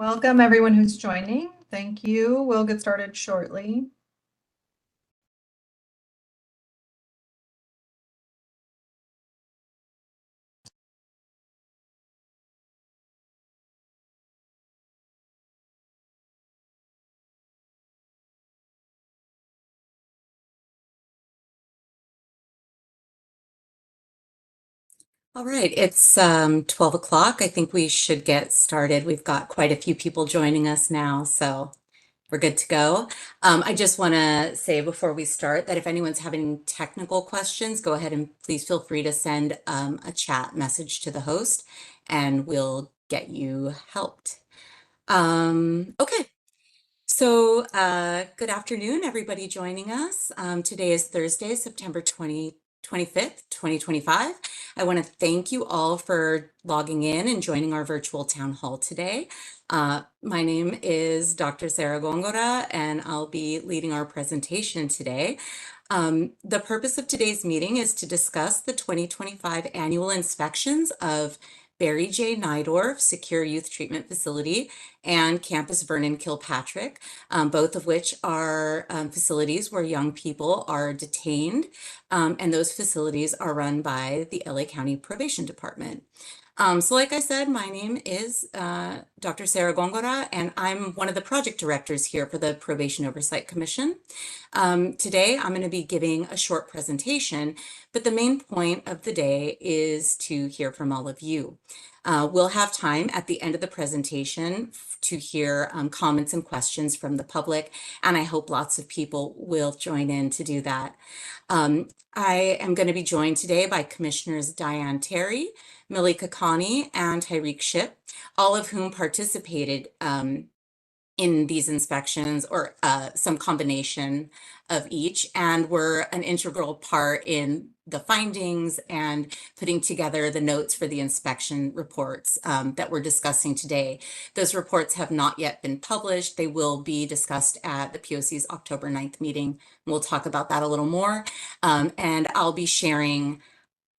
Welcome everyone who's joining. Thank you. We'll get started shortly. All right, it's 12 o'clock. I think we should get started. We've got quite a few people joining us now, so we're good to go. I just want to say before we start that if anyone's having technical questions, go ahead and please feel free to send a chat message to the host and we'll get you helped. Okay. So, good afternoon, everybody joining us. Today is Thursday, September 25th, 2025. I want to thank you all for logging in and joining our virtual town hall today. My name is Dr. Sarah Gongora, and I'll be leading our presentation today. The purpose of today's meeting is to discuss the 2025 annual inspections of Barry J. Nidorf Secure Youth Treatment Facility and Campus Vernon Kilpatrick, both of which are facilities where young people are detained, and those facilities are run by the LA County Probation Department. So like I said, my name is Dr. Sarah Gongora, and I'm one of the project directors here for the Probation Oversight Commission. Today, I'm going to be giving a short presentation, but the main point of the day is to hear from all of you. We'll have time at the end of the presentation to hear comments and questions from the public, and I hope lots of people will join in to do that. I am going to be joined today by Commissioners Diane Terry, Millie Kakani, and Tyreek Ship, all of whom participated in these inspections, or some combination of each, and were an integral part in the findings and putting together the notes for the inspection reports that we're discussing today. Those reports have not yet been published. They will be discussed at the POC's October 9th meeting. We'll talk about that a little more. And I'll be sharing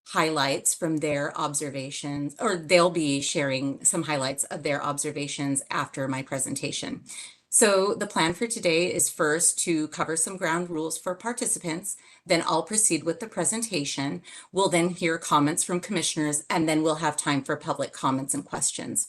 highlights from their observations, or they'll be sharing some highlights of their observations after my presentation. So the plan for today is first to cover some ground rules for participants, then I'll proceed with the presentation. We'll then hear comments from commissioners, and then we'll have time for public comments and questions.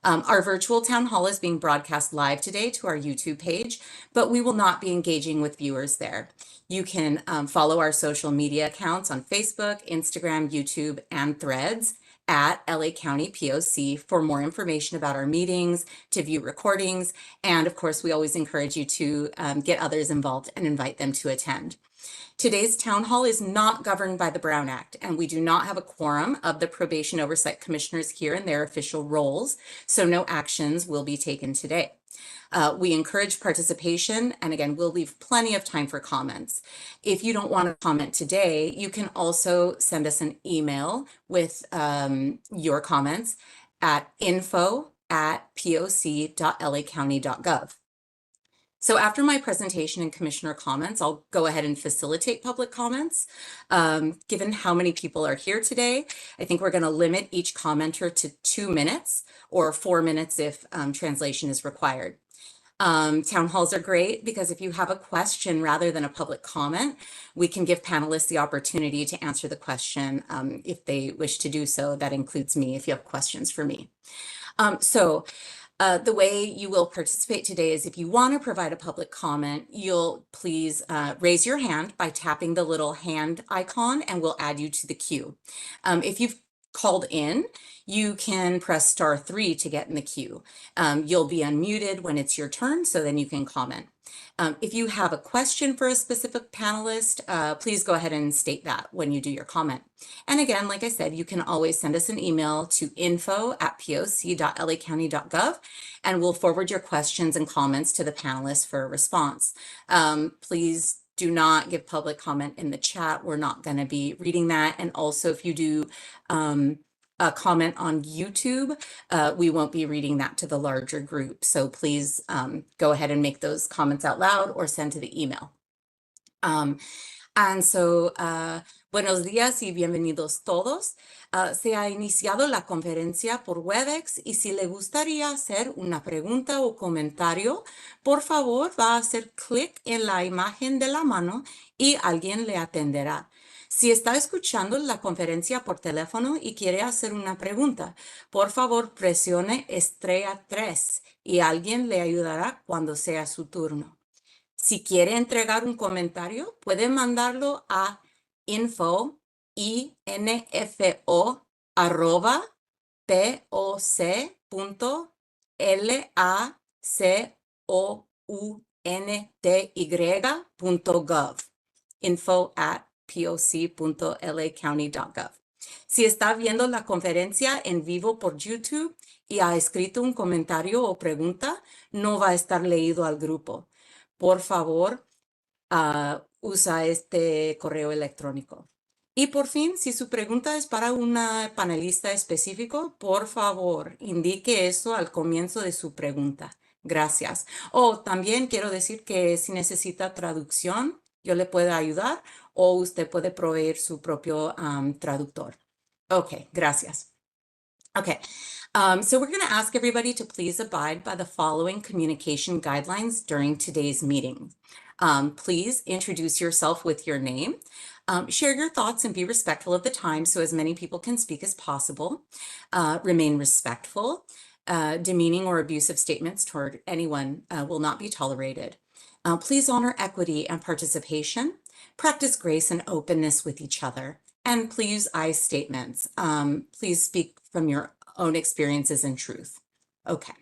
Our virtual town hall is being broadcast live today to our YouTube page, but we will not be engaging with viewers there. You can follow our social media accounts on Facebook, Instagram, YouTube, and Threads at LA County POC for more information about our meetings, to view recordings, and of course, we always encourage you to get others involved and invite them to attend. Today's town hall is not governed by the Brown Act, and we do not have a quorum of the Probation Oversight Commissioners here in their official roles, so no actions will be taken today. We encourage participation, and again, we'll leave plenty of time for comments. If you don't want to comment today, you can also send us an email with your comments at info@poc.lacounty.gov. So after my presentation and commissioner comments, I'll go ahead and facilitate public comments. Given how many people are here today, I think we're going to limit each commenter to 2 minutes, or 4 minutes if if is required. Town halls are great because if you have a question rather than a public comment, we can give panelists the opportunity to answer the question if they wish to do so. That includes me if you have questions for me. The way you will participate today is if you want to provide a public comment, you'll please raise your hand by tapping the little hand icon, and we'll add you to the queue. If you've called in, you can press *3 to get in the queue. You'll be unmuted when it's your turn, so then you can comment. If you have a question for a specific panelist, please go ahead and state that when you do your comment. And again, like I said, you can always send us an email to info@poc.lacounty.gov, and we'll forward your questions and comments to the panelists for a response. Please do not give public comment in the chat. We're not going to be reading that. And also, if you do a comment on YouTube, we won't be reading that to the larger group. So please go ahead and make those comments out loud or send to the email. And so, buenos días y bienvenidos todos. Se ha iniciado la conferencia por Webex y si le gustaría hacer una pregunta o comentario, por favor va a hacer clic en la imagen de la mano y alguien le atenderá. Si está escuchando la conferencia por teléfono y quiere hacer una pregunta, por favor presione estrella 3 y alguien le ayudará cuando sea su turno. Si quiere entregar un comentario, puede mandarlo a info, arroba, poc.lacounty.gov. info@poc.lacounty.gov. Si está viendo la conferencia en vivo por YouTube y ha escrito un comentario o pregunta, no va a estar leído al grupo. Por favor, usa este correo electrónico. Y por fin, si su pregunta es para una panelista específico, por favor, indique eso al comienzo de su pregunta. Gracias. También quiero decir que si necesita traducción, yo le puedo ayudar o usted puede proveer su propio traductor. Ok, gracias. Okay, so we're going to ask everybody to please abide by the following communication guidelines during today's meeting. Please introduce yourself with your name. Share your thoughts and be respectful of the time so as many people can speak as possible. Remain respectful. Demeaning or abusive statements toward anyone will not be tolerated. Please honor equity and participation. Practice grace and openness with each other. And please use I statements. Please speak from your own experiences and truth. Okay.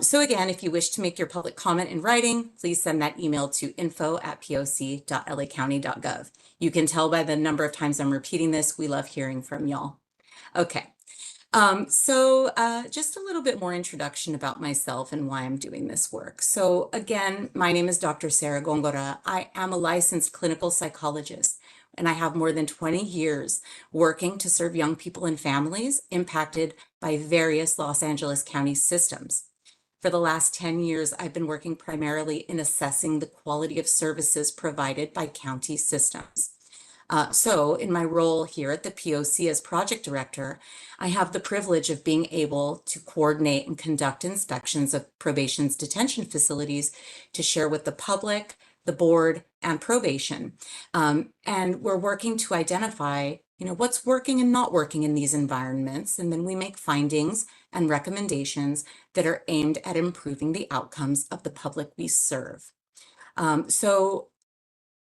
So again, if you wish to make your public comment in writing, please send that email to info@poc.lacounty.gov. You can tell by the number of times I'm repeating this, we love hearing from y'all. Okay. Just a little bit more introduction about myself and why I'm doing this work. So again, my name is Dr. Sarah Gongora. I am a licensed clinical psychologist, and I have more than 20 years working to serve young people and families impacted by various Los Angeles County systems. For the last 10 years, I've been working primarily in assessing the quality of services provided by county systems. So in my role here at the POC as project director, I have the privilege of being able to coordinate and conduct inspections of probation's detention facilities to share with the public, the board, and probation. And we're working to identify, what's working and not working in these environments. And then we make findings and recommendations that are aimed at improving the outcomes of the public we serve. So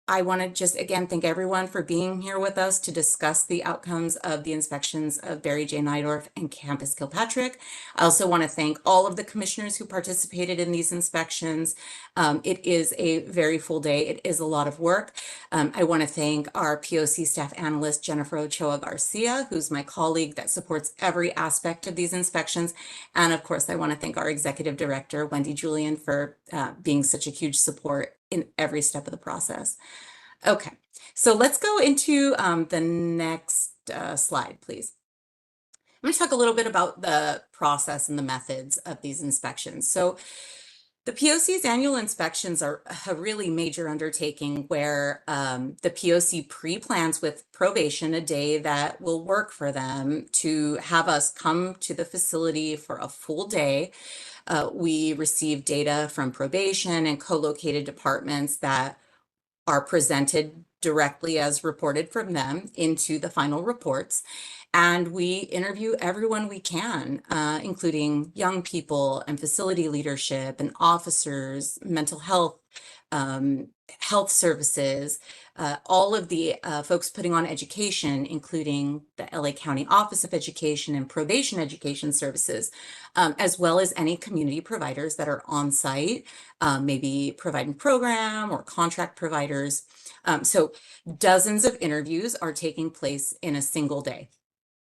I want to just again thank everyone for being here with us to discuss the outcomes of the inspections of Barry J. Nidorf and Campus Kilpatrick. I also want to thank all of the commissioners who participated in these inspections. It is a very full day. It is a lot of work. I want to thank our POC staff analyst, Jennifer Ochoa Garcia, who's my colleague that supports every aspect of these inspections. And of course, I want to thank our executive director, Wendy Julian, for being such a huge support in every step of the process. Okay, so let's go into the next slide, please. I'm going to talk a little bit about the process and the methods of these inspections. So the POC's annual inspections are a really major undertaking where the POC pre-plans with probation a day that will work for them to have us come to the facility for a full day. We receive data from probation and co-located departments that are presented directly as reported from them into the final reports. And we interview everyone we can, including young people and facility leadership and officers, mental health, health services, all of the folks putting on education, including the LA County Office of Education and Probation Education Services, as well as any community providers that are on site, maybe providing program or contract providers. So dozens of interviews are taking place in a single day.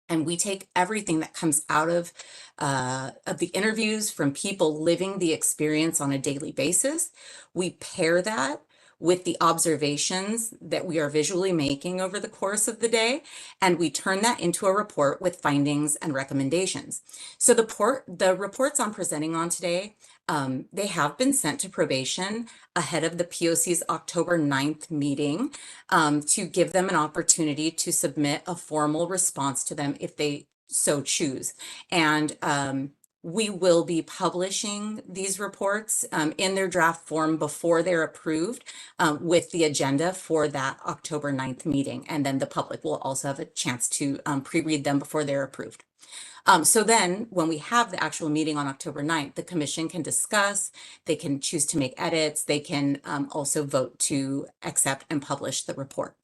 And we take everything that comes out of the interviews from people living the experience on a daily basis. We pair that with the observations that we are visually making over the course of the day, and we turn that into a report with findings and recommendations. So the reports I'm presenting on today They have been sent to probation ahead of the POC's October 9th meeting to give them an opportunity to submit a formal response to them if they so choose. And we will be publishing these reports in their draft form before they're approved with the agenda for that October 9th meeting. And then the public will also have a chance to pre-read them before they're approved. So then when we have the actual meeting on October 9th, the commission can discuss, they can choose to make edits, they can also vote to accept and publish the report.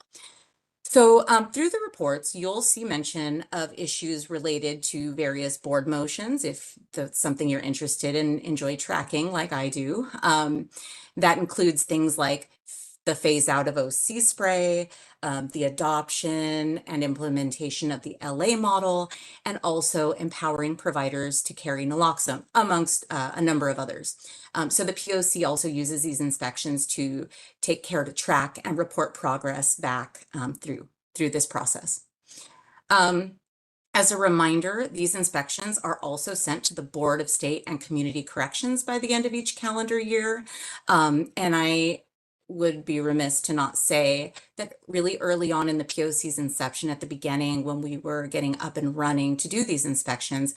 So through the reports, you'll see mention of issues related to various board motions, if that's something you're interested in, enjoy tracking like I do. That includes things like the phase out of OC spray, the adoption and implementation of the LA model, and also empowering providers to carry naloxone, amongst a number of others. So the POC also uses these inspections to take care to track and report progress back through this process. As a reminder, these inspections are also sent to the Board of State and Community Corrections by the end of each calendar year. And I would be remiss to not say that really early on in the POC's inception, at the beginning, when we were getting up and running to do these inspections,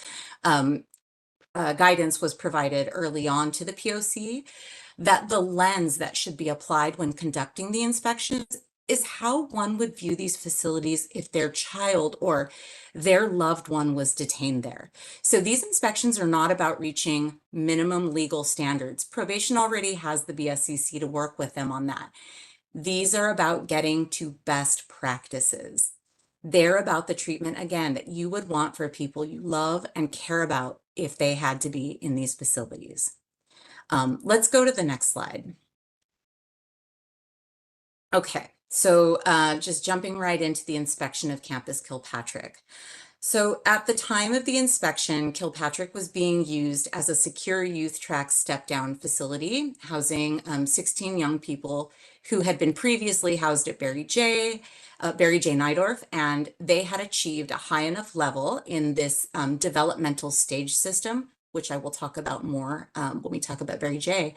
guidance was provided early on to the POC that the lens that should be applied when conducting the inspections is how one would view these facilities if their child or their loved one was detained there. So these inspections are not about reaching minimum legal standards. Probation already has the BSCC to work with them on that. These are about getting to best practices. They're about the treatment, again, that you would want for people you love and care about if they had to be in these facilities. Let's go to the next slide. Okay, so just jumping right into the inspection of Campus Kilpatrick. So at the time of the inspection, Kilpatrick was being used as a secure youth track step-down facility, housing 16 young people who had been previously housed at Barry J. Nidorf, and they had achieved a high enough level in this developmental stage system, which I will talk about more when we talk about Barry J.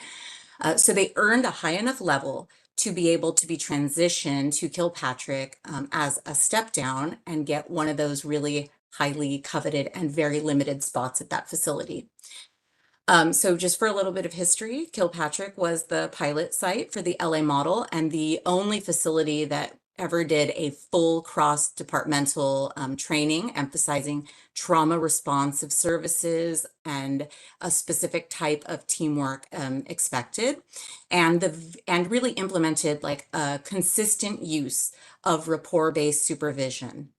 So they earned a high enough level to be able to be transitioned to Kilpatrick as a step down and get one of those really highly coveted and very limited spots at that facility. So just for a little bit of history, Kilpatrick was the pilot site for the LA model and the only facility that ever did a full cross-departmental training emphasizing trauma responsive services and a specific type of teamwork expected, and really implemented like a consistent use of rapport-based supervision.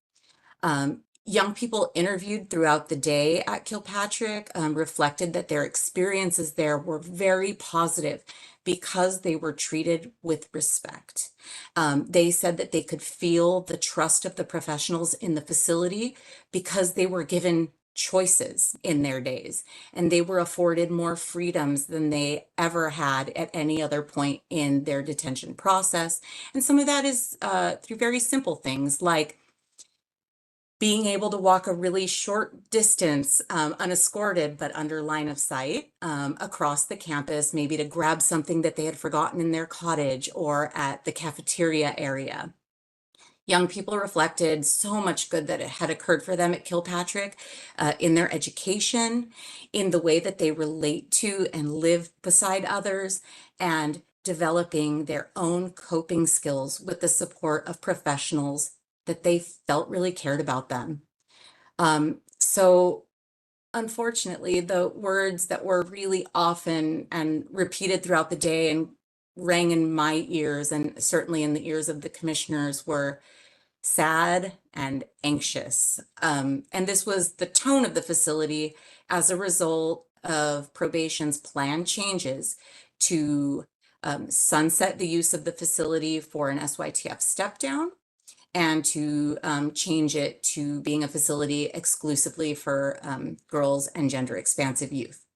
Young people interviewed throughout the day at Kilpatrick reflected that their experiences there were very positive because they were treated with respect. They said that they could feel the trust of the professionals in the facility because they were given choices in their days and they were afforded more freedoms than they ever had at any other point in their detention process. And some of that is through very simple things like being able to walk a really short distance unescorted but under line of sight across the campus, maybe to grab something that they had forgotten in their cottage or at the cafeteria area. Young people reflected so much good that it had occurred for them at Kilpatrick in their education, in the way that they relate to and live beside others, and developing their own coping skills with the support of professionals that they felt really cared about them. So unfortunately, the words that were really often and repeated throughout the day and rang in my ears and certainly in the ears of the commissioners were sad and anxious. And this was the tone of the facility as a result of probation's planned changes to sunset the use of the facility for an SYTF step down and to change it to being a facility exclusively for girls and gender expansive youth.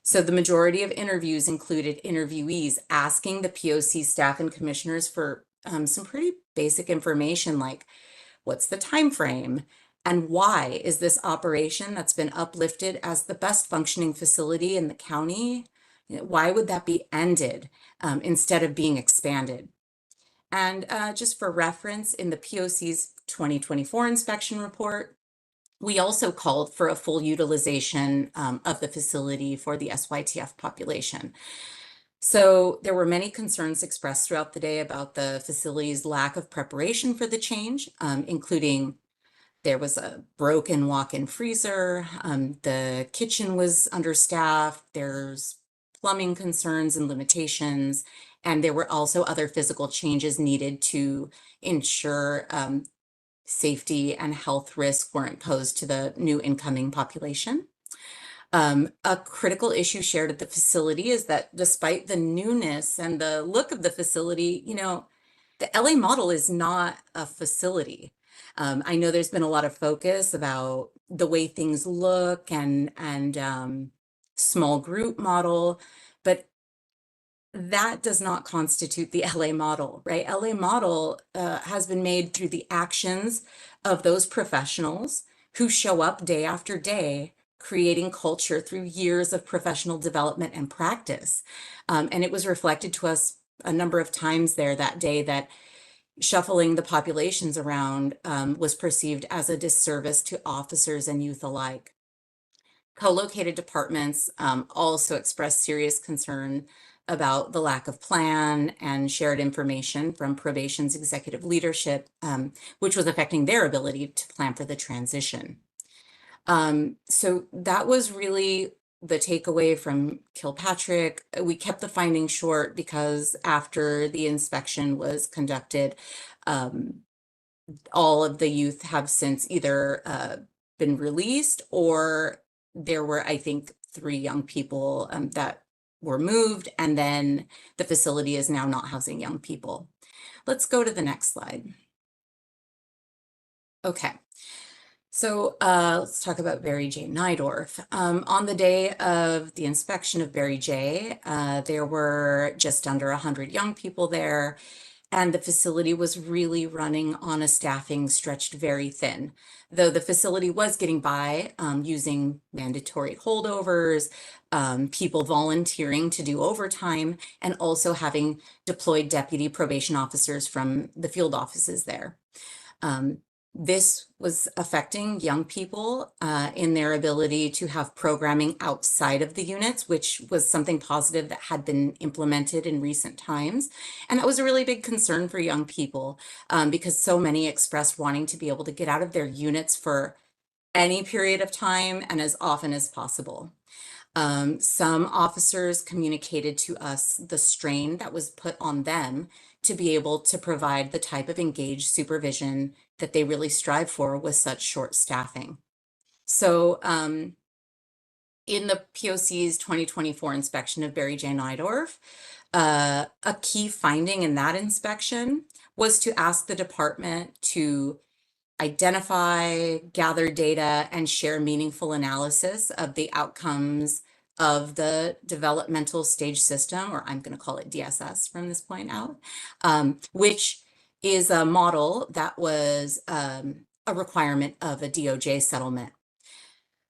So the majority of interviews included interviewees asking the POC staff and commissioners for some pretty basic information like, what's the time frame? And why is this operation that's been uplifted as the best functioning facility in the county Why would that be ended instead of being expanded? And just for reference, in the POC's 2024 inspection report, we also called for a full utilization of the facility for the SYTF population. So there were many concerns expressed throughout the day about the facility's lack of preparation for the change, including there was a broken walk-in freezer, the kitchen was understaffed, there's plumbing concerns and limitations, and there were also other physical changes needed to ensure safety and health risks weren't posed to the new incoming population. A critical issue shared at the facility is that despite the newness and the look of the facility, the LA model is not a facility. I know there's been a lot of focus about the way things look and small group model, but that does not constitute the LA model, right? LA model has been made through the actions of those professionals who show up day after day, creating culture through years of professional development and practice. And it was reflected to us a number of times there that day that shuffling the populations around was perceived as a disservice to officers and youth alike. Co-located departments also expressed serious concern about the lack of plan and shared information from probation's executive leadership, which was affecting their ability to plan for the transition. So that was really the takeaway from Kilpatrick. We kept the findings short because after the inspection was conducted, all of the youth have since either been released, or there were, I think, 3 young people that were moved, and then the facility is now not housing young people. Let's go to the next slide. Okay. So let's talk about Barry J. Nidorf. On the day of the inspection of Barry J, there were just under 100 young people there, and the facility was really running on a staffing stretched very thin. Though the facility was getting by using mandatory holdovers, people volunteering to do overtime, and also having deployed deputy probation officers from the field offices there. This was affecting young people in their ability to have programming outside of the units, which was something positive that had been implemented in recent times. And that was a really big concern for young people because so many expressed wanting to be able to get out of their units for any period of time and as often as possible. Some officers communicated to us the strain that was put on them to be able to provide the type of engaged supervision that they really strive for with such short staffing. So in the POC's 2024 inspection of Barry J. Nidorf, a key finding in that inspection was to ask the department to identify, gather data, and share meaningful analysis of the outcomes of the developmental stage system, or I'm going to call it DSS from this point out, which is a model that was a requirement of a DOJ settlement.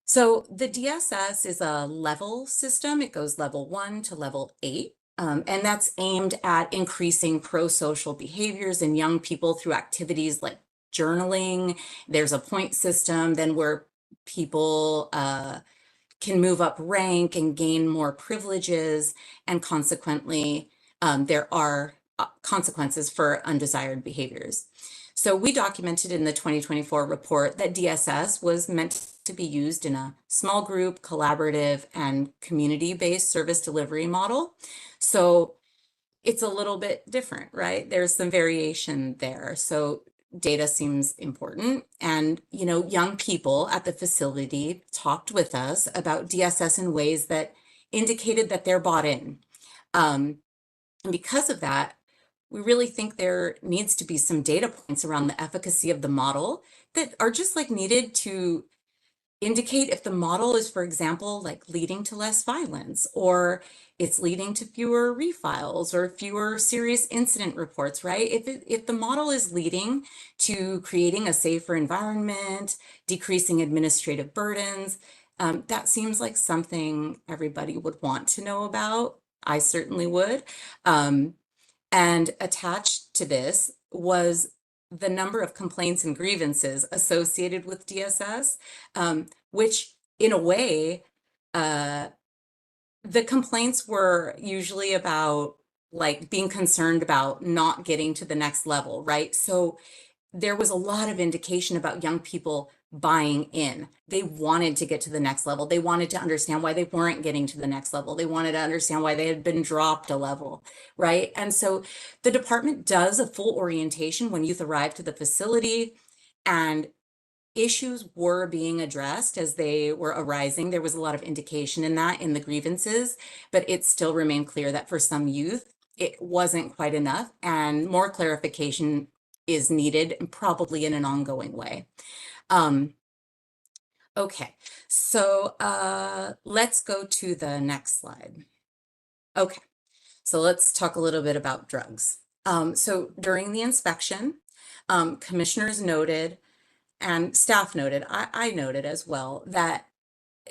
So the DSS is a level system. It goes level 1 to level 8. And that's aimed at increasing pro-social behaviors in young people through activities like journaling. There's a point system then where people can move up rank and gain more privileges, and consequently there are consequences for undesired behaviors. So we documented in the 2024 report that DSS was meant to be used in a small group, collaborative, and community-based service delivery model. So it's a little bit different, right? There's some variation there. So data seems important. And, young people at the facility talked with us about DSS in ways that indicated that they're bought in. And because of that, we really think there needs to be some data points around the efficacy of the model that are just needed to indicate if the model is, for example, leading to less violence, or it's leading to fewer refiles or fewer serious incident reports, right? If the model is leading to creating a safer environment, decreasing administrative burdens, That seems like something everybody would want to know about. I certainly would. Um, and attached to this was the number of complaints and grievances associated with DSS, which in a way, uh, the complaints were usually about like being concerned about not getting to the next level, right? So there was a lot of indication about young people buying in. They wanted to get to the next level. They wanted to understand why they weren't getting to the next level. They wanted to understand why they had been dropped a level, right? And so the department does a full orientation when youth arrive to the facility, and issues were being addressed as they were arising. There was a lot of indication in that in the grievances, but it still remained clear that for some youth, it wasn't quite enough, and more clarification is needed, and probably in an ongoing way. Okay, so let's go to the next slide. Okay, so let's talk a little bit about drugs. So during the inspection, commissioners noted and staff noted, I noted as well, that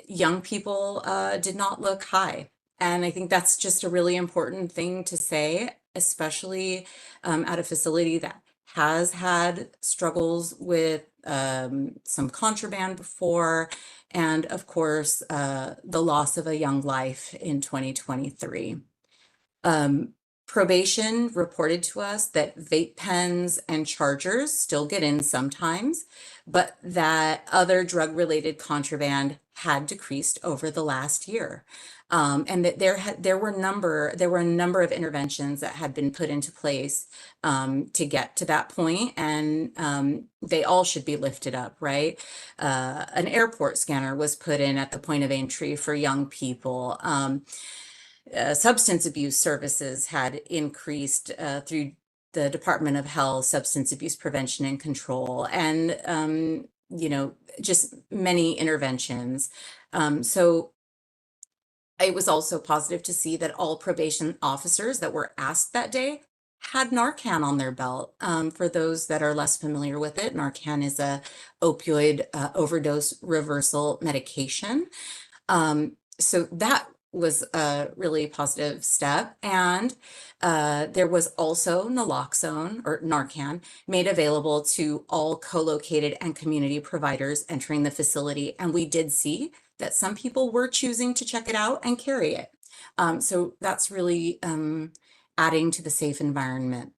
young people did not look high. And I think that's just a really important thing to say, especially at a facility that has had struggles with some contraband before, and of course, the loss of a young life in 2023. Um, Probation reported to us that vape pens and chargers still get in sometimes, but that other drug-related contraband had decreased over the last year. And that there were a number of interventions that had been put into place to get to that point, and they all should be lifted up, right? An airport scanner was put in at the point of entry for young people. Substance abuse services had increased through the Department of Health, Substance Abuse Prevention and Control, and just many interventions. So it was also positive to see that all probation officers that were asked that day had Narcan on their belt. For those that are less familiar with it, Narcan is a opioid overdose reversal medication. So that was a really positive step. And there was also naloxone, or Narcan, made available to all co-located and community providers entering the facility. And we did see that some people were choosing to check it out and carry it. So that's really adding to the safe environment.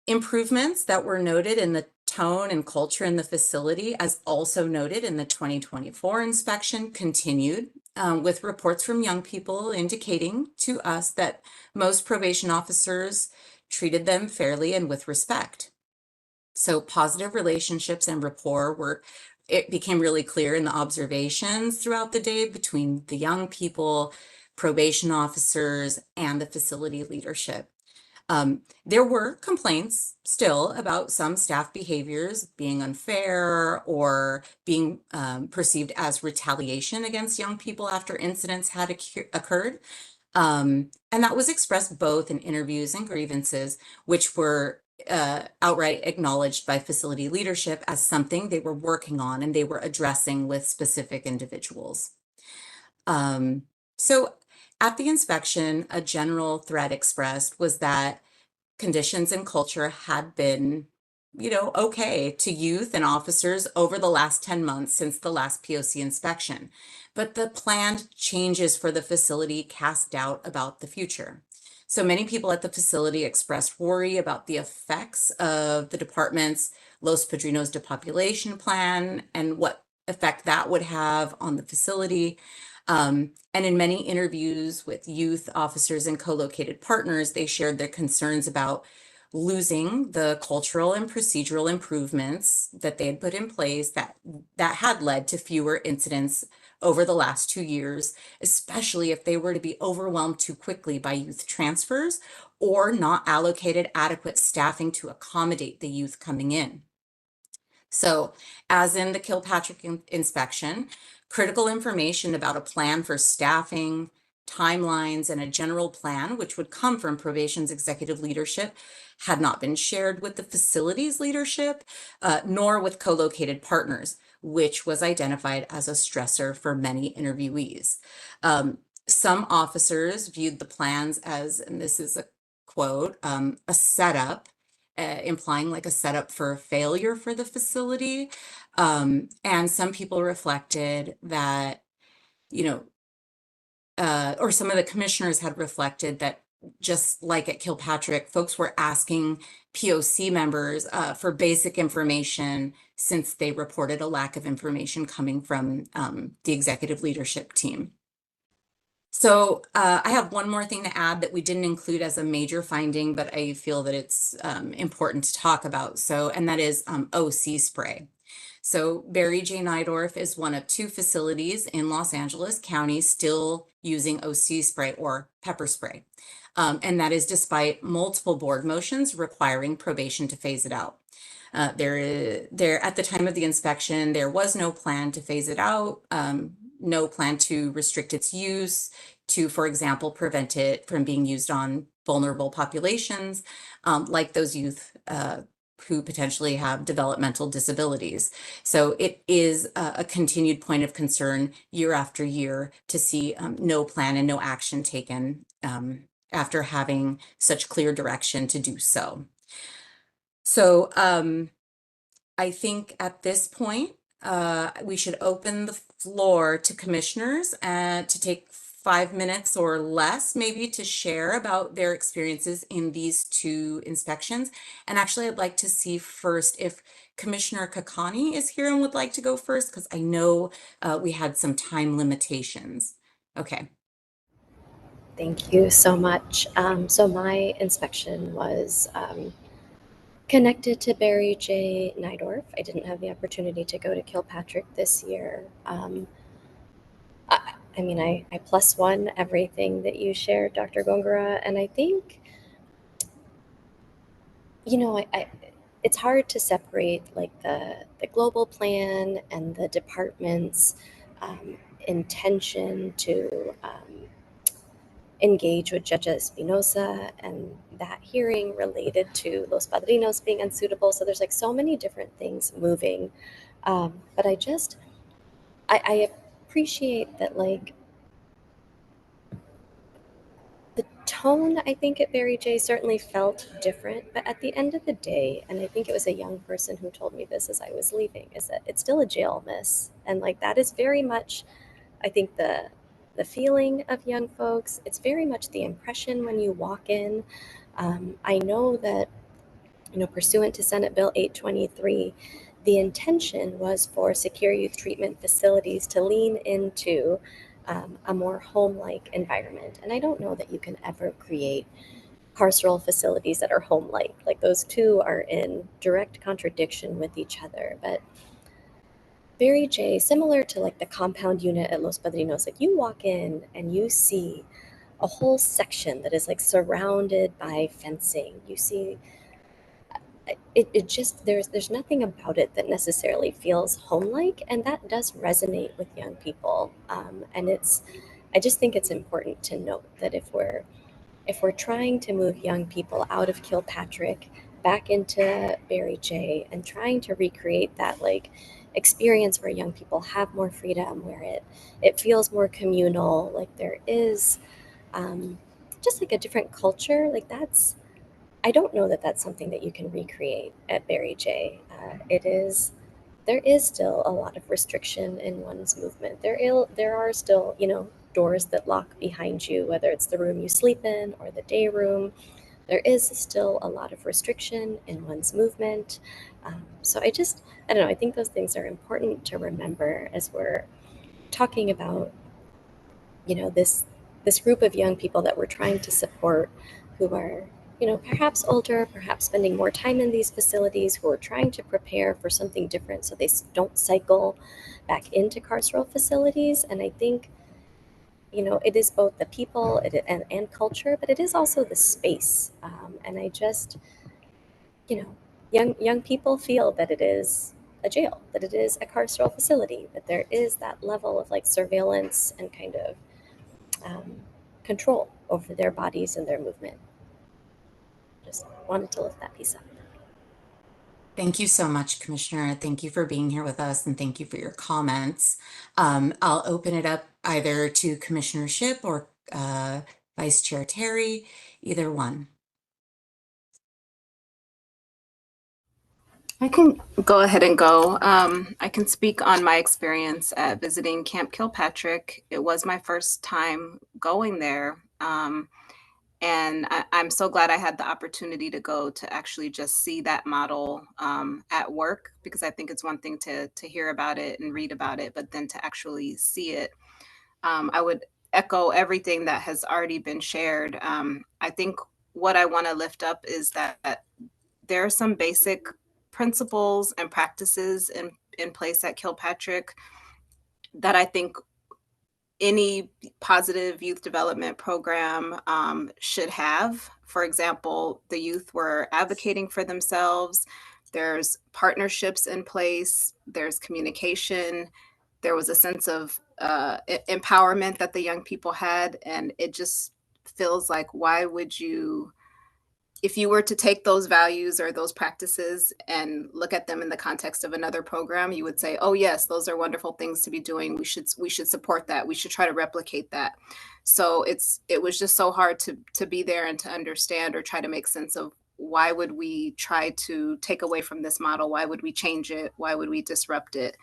Improvements that were noted in the tone and culture in the facility, as also noted in the 2024 inspection, continued with reports from young people indicating to us that most probation officers treated them fairly and with respect. So positive relationships and rapport it became really clear in the observations throughout the day between the young people, probation officers, and the facility leadership. There were complaints still about some staff behaviors being unfair or being perceived as retaliation against young people after incidents had occurred. And that was expressed both in interviews and grievances, which were outright acknowledged by facility leadership as something they were working on and they were addressing with specific individuals. So at the inspection, a general thread expressed was that conditions and culture had been, okay to youth and officers over the last 10 months since the last POC inspection. But the planned changes for the facility cast doubt about the future. So many people at the facility expressed worry about the effects of the department's Los Padrinos depopulation plan and what effect that would have on the facility. And in many interviews with youth officers and co-located partners, they shared their concerns about losing the cultural and procedural improvements that they had put in place that had led to fewer incidents over the last 2 years, especially if they were to be overwhelmed too quickly by youth transfers or not allocated adequate staffing to accommodate the youth coming in. So, as in the Kilpatrick inspection, critical information about a plan for staffing, timelines, and a general plan, which would come from probation's executive leadership, had not been shared with the facilities leadership, nor with co-located partners, which was identified as a stressor for many interviewees. Some officers viewed the plans as, and this is a quote, a setup, implying like a setup for a failure for the facility. And some people reflected that, you know, or some of the commissioners had reflected that just like at Kilpatrick, folks were asking POC members for basic information since they reported a lack of information coming from the executive leadership team. So I have one more thing to add that we didn't include as a major finding, but I feel that it's important to talk about. So, and that is OC spray. So Barry J. Nidorf is one of 2 facilities in Los Angeles County still using OC spray or pepper spray. And that is despite multiple board motions requiring probation to phase it out. There at the time of the inspection, there was no plan to phase it out, no plan to restrict its use, to, for example, prevent it from being used on vulnerable populations, like those youth who potentially have developmental disabilities. So it is a continued point of concern year after year to see no plan and no action taken after having such clear direction to do so. So I think at this point, we should open the floor to commissioners to take 5 minutes or less, maybe, to share about their experiences in these 2 inspections. And actually, I'd like to see first if Commissioner Kakani is here and would like to go first, because I know we had some time limitations. Okay. Thank you so much. So my inspection was connected to Barry J. Nidorf. I didn't have the opportunity to go to Kilpatrick this year. I mean, I +1 everything that you shared, Dr. Gongora, and I think, you know, it's hard to separate like the global plan and the department's intention to engage with Judge Espinosa and that hearing related to Los Padrinos being unsuitable. So there's like so many different things moving. But I appreciate that, like, the tone, I think, at Barry J certainly felt different. But at the end of the day, and I think it was a young person who told me this as I was leaving, is that it's still a jail miss. And like that is very much, I think, the feeling of young folks. It's very much the impression when you walk in. I know that, you know, pursuant to Senate Bill 823, the intention was for secure youth treatment facilities to lean into a more home-like environment. And I don't know that you can ever create carceral facilities that are home-like. Like those 2 are in direct contradiction with each other. But Barry J, similar to like the compound unit at Los Padrinos, like you walk in and you see a whole section that is like surrounded by fencing. You see it just, there's nothing about it that necessarily feels home-like, and that does resonate with young people. And I just think it's important to note that if we're trying to move young people out of Kilpatrick back into Barry J and trying to recreate that like experience where young people have more freedom, where it feels more communal, like there is just like a different culture, like I don't know that that's something that you can recreate at Barry J. There is still a lot of restriction in one's movement. There are still, you know, doors that lock behind you, whether it's the room you sleep in or the day room. There is still a lot of restriction in one's movement. So I don't know, I think those things are important to remember as we're talking about, you know, this group of young people that we're trying to support, who are, you know, perhaps older, perhaps spending more time in these facilities, who are trying to prepare for something different so they don't cycle back into carceral facilities. And I think, you know, it is both the people and culture, but it is also the space. And I just, you know, young people feel that it is a jail, that it is a carceral facility, that there is that level of like surveillance and kind of control over their bodies and their movement. Just wanted to lift that piece up. Thank you so much, Commissioner. Thank you for being here with us, and thank you for your comments. I'll open it up either to Commissioner Shipp or Vice Chair Terry, either one. I can go ahead and go. I can speak on my experience at visiting Camp Kilpatrick. It was my first time going there. And I'm so glad I had the opportunity to go to actually just see that model at work, because I think it's one thing to hear about it and read about it, but then to actually see it. I would echo everything that has already been shared. I think what I want to lift up is that there are some basic principles and practices in place at Kilpatrick that I think any positive youth development program should have. For example, the youth were advocating for themselves. There's partnerships in place. There's communication. There was a sense of empowerment that the young people had. And it just feels like, why would you, if you were to take those values or those practices and look at them in the context of another program, you would say, oh yes, those are wonderful things to be doing. We should support that. We should try to replicate that. So it was just so hard to be there and to understand or try to make sense of, why would we try to take away from this model? Why would we change it? Why would we disrupt it?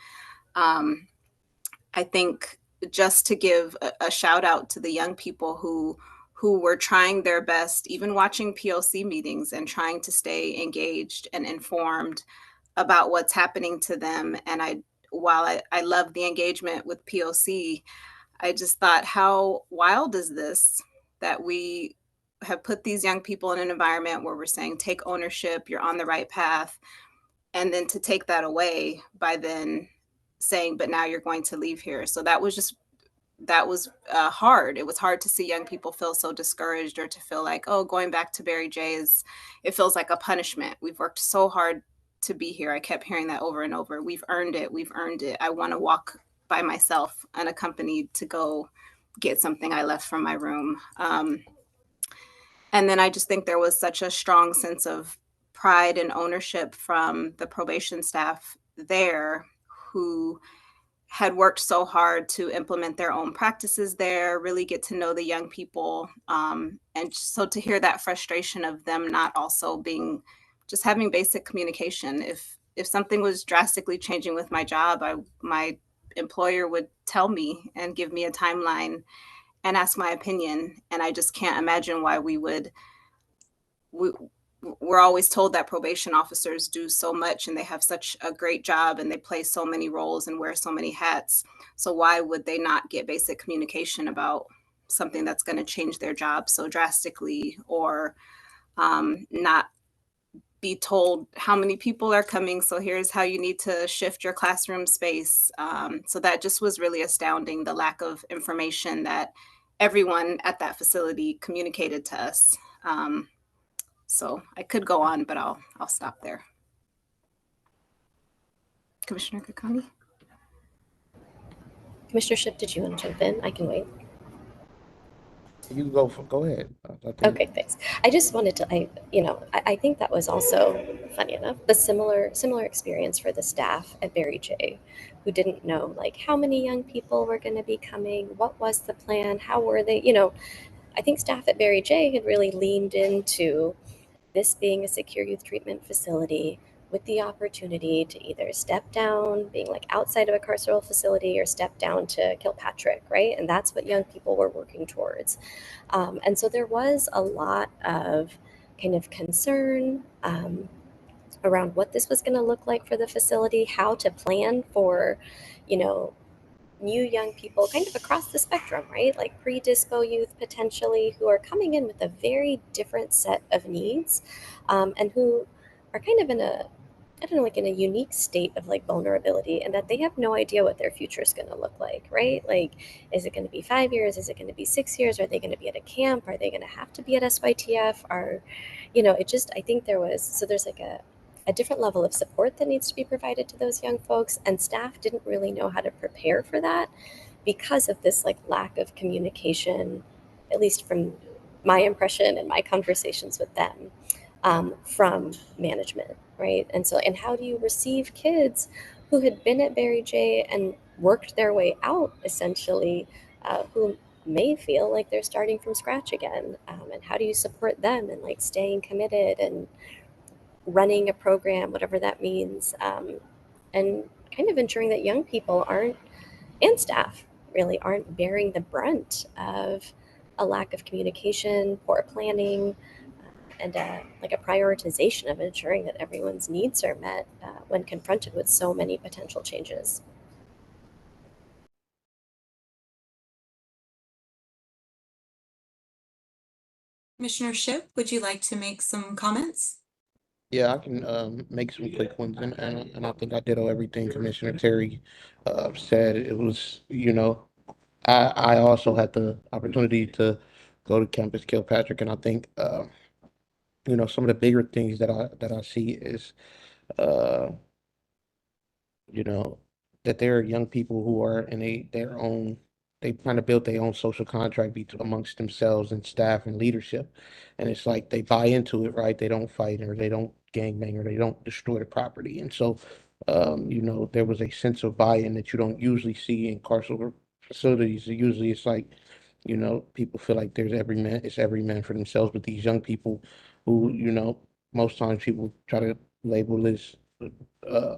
I think just to give a shout out to the young people who were trying their best, even watching POC meetings and trying to stay engaged and informed about what's happening to them. And while I love the engagement with POC, I just thought, how wild is this that we have put these young people in an environment where we're saying, take ownership, you're on the right path. And then to take that away by then saying, but now you're going to leave here. So that was hard. It was hard to see young people feel so discouraged, or to feel like, oh, going back to Barry J it feels like a punishment. We've worked so hard to be here. I kept hearing that over and over. We've earned it. We've earned it. I want to walk by myself unaccompanied to go get something I left from my room. And then I just think there was such a strong sense of pride and ownership from the probation staff there, who had worked so hard to implement their own practices there, really get to know the young people. And so to hear that frustration of them not also just having basic communication. If something was drastically changing with my job, my employer would tell me and give me a timeline and ask my opinion. And I just can't imagine why we're always told that probation officers do so much and they have such a great job and they play so many roles and wear so many hats. So why would they not get basic communication about something that's going to change their job so drastically, or not be told how many people are coming, so here's how you need to shift your classroom space. So that just was really astounding, the lack of information that everyone at that facility communicated to us. So I could go on, but I'll stop there. Commissioner Kakani? Commissioner Shipp, did you want to jump in? I can wait. You go ahead. Okay, thanks. I just wanted to, I think that was also, funny enough, the similar experience for the staff at Barry J, who didn't know like how many young people were going to be coming, what was the plan, how were they, I think staff at Barry J had really leaned into this being a secure youth treatment facility with the opportunity to either step down, being like outside of a carceral facility, or step down to Kilpatrick, right? And that's what young people were working towards. And so there was a lot of kind of concern around what this was going to look like for the facility, how to plan for, new young people kind of across the spectrum, right? Like pre-dispo youth potentially, who are coming in with a very different set of needs, and who are kind of in a, like in a unique state of like vulnerability, and that they have no idea what their future is going to look like, right? Like, is it going to be 5 years? Is it going to be 6 years? Are they going to be at a camp? Are they going to have to be at SYTF? I think there's like a different level of support that needs to be provided to those young folks, and staff didn't really know how to prepare for that because of this like lack of communication, at least from my impression and my conversations with them, from management. right? And so, and how do you receive kids who had been at Barry J and worked their way out essentially, who may feel like they're starting from scratch again? And how do you support them in like staying committed and running a program, whatever that means, and kind of ensuring that young people aren't, and staff really aren't bearing the brunt of a lack of communication, poor planning, and like a prioritization of ensuring that everyone's needs are met when confronted with so many potential changes. Commissioner Shipp, would you like to make some comments? Yeah, I can make some quick ones, and I think I did everything Commissioner Terry said. It was, I also had the opportunity to go to campus Kilpatrick, and I think some of the bigger things that I see is uh you know, that there are young people who are in their own, they kind of built their own social contract amongst themselves and staff and leadership. And it's like they buy into it, right? They don't fight or they don't gangbang or they don't destroy the property. And so, there was a sense of buy-in that you don't usually see in carceral facilities. Usually it's like, people feel like it's every man for themselves, but these young people who, most times people try to label as